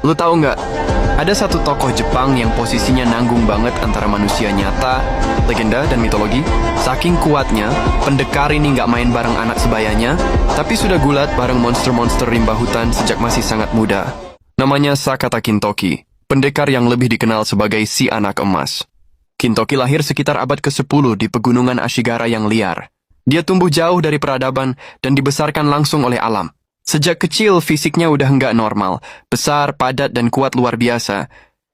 Lu tahu nggak? Ada satu tokoh Jepang yang posisinya nanggung banget antara manusia nyata, legenda, dan mitologi. Saking kuatnya, pendekar ini nggak main bareng anak sebayanya, tapi sudah gulat bareng monster-monster rimba hutan sejak masih sangat muda. Namanya Sakata Kintoki, pendekar yang lebih dikenal sebagai si anak emas. Kintoki lahir sekitar abad ke-10 di pegunungan Ashigara yang liar. Dia tumbuh jauh dari peradaban dan dibesarkan langsung oleh alam. Sejak kecil, fisiknya udah nggak normal, besar, padat, dan kuat luar biasa.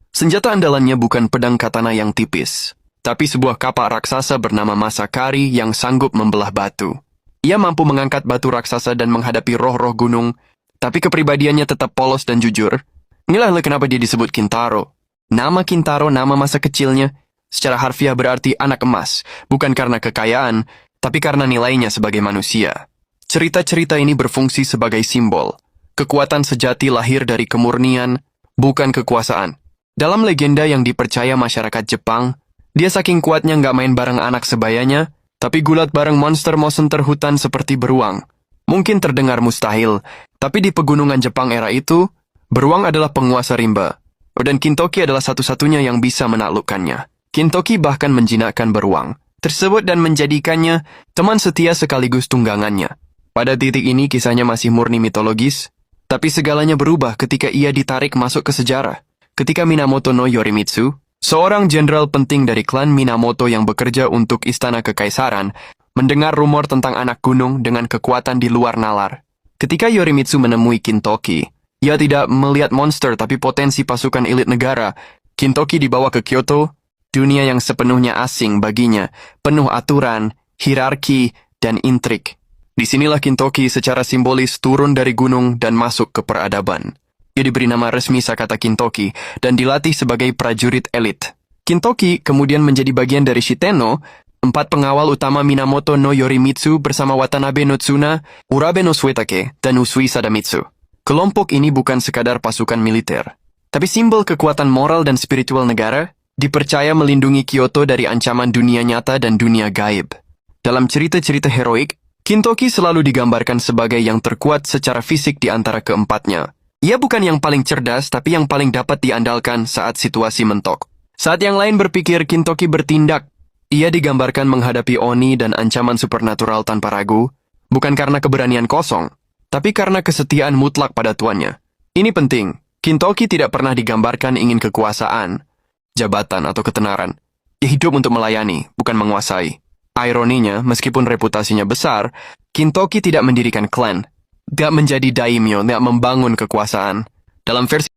Senjata andalannya bukan pedang katana yang tipis, tapi sebuah kapak raksasa bernama Masakari yang sanggup membelah batu. Ia mampu mengangkat batu raksasa dan menghadapi roh-roh gunung, tapi kepribadiannya tetap polos dan jujur. Inilah kenapa dia disebut Kintaro. Nama Kintaro nama masa kecilnya, secara harfiah berarti anak emas, bukan karena kekayaan, tapi karena nilainya sebagai manusia. Cerita-cerita ini berfungsi sebagai simbol. Kekuatan sejati lahir dari kemurnian, bukan kekuasaan. Dalam legenda yang dipercaya masyarakat Jepang, dia saking kuatnya nggak main bareng anak sebayanya, tapi gulat bareng monster-monster hutan seperti beruang. Mungkin terdengar mustahil, tapi di pegunungan Jepang era itu, beruang adalah penguasa rimba. Dan Kintoki adalah satu-satunya yang bisa menaklukkannya. Kintoki bahkan menjinakkan beruang tersebut dan menjadikannya teman setia sekaligus tunggangannya. Pada titik ini kisahnya masih murni mitologis, tapi segalanya berubah ketika ia ditarik masuk ke sejarah. Ketika Minamoto no Yorimitsu, seorang jenderal penting dari klan Minamoto yang bekerja untuk istana kekaisaran, mendengar rumor tentang anak gunung dengan kekuatan di luar nalar. Ketika Yorimitsu menemui Kintoki, ia tidak melihat monster tapi potensi pasukan elit negara. Kintoki dibawa ke Kyoto, dunia yang sepenuhnya asing baginya, penuh aturan, hierarki, dan intrik. Disinilah Kintoki secara simbolis turun dari gunung dan masuk ke peradaban. Ia diberi nama resmi Sakata Kintoki dan dilatih sebagai prajurit elit. Kintoki kemudian menjadi bagian dari Shiteno, 4 pengawal utama Minamoto no Yorimitsu bersama Watanabe no Tsuna, Urabe no Suetake, dan Usui Sadamitsu. Kelompok ini bukan sekadar pasukan militer, tapi simbol kekuatan moral dan spiritual negara, dipercaya melindungi Kyoto dari ancaman dunia nyata dan dunia gaib. Dalam cerita-cerita heroik, Kintoki selalu digambarkan sebagai yang terkuat secara fisik di antara keempatnya. Ia bukan yang paling cerdas, tapi yang paling dapat diandalkan saat situasi mentok. Saat yang lain berpikir, Kintoki bertindak. Ia digambarkan menghadapi Oni dan ancaman supernatural tanpa ragu, bukan karena keberanian kosong, tapi karena kesetiaan mutlak pada tuannya. Ini penting, Kintoki tidak pernah digambarkan ingin kekuasaan, jabatan, atau ketenaran. Ia hidup untuk melayani, bukan menguasai. Ironinya, meskipun reputasinya besar, Kintoki tidak mendirikan klan, tidak menjadi daimyo, tidak membangun kekuasaan. Dalam versi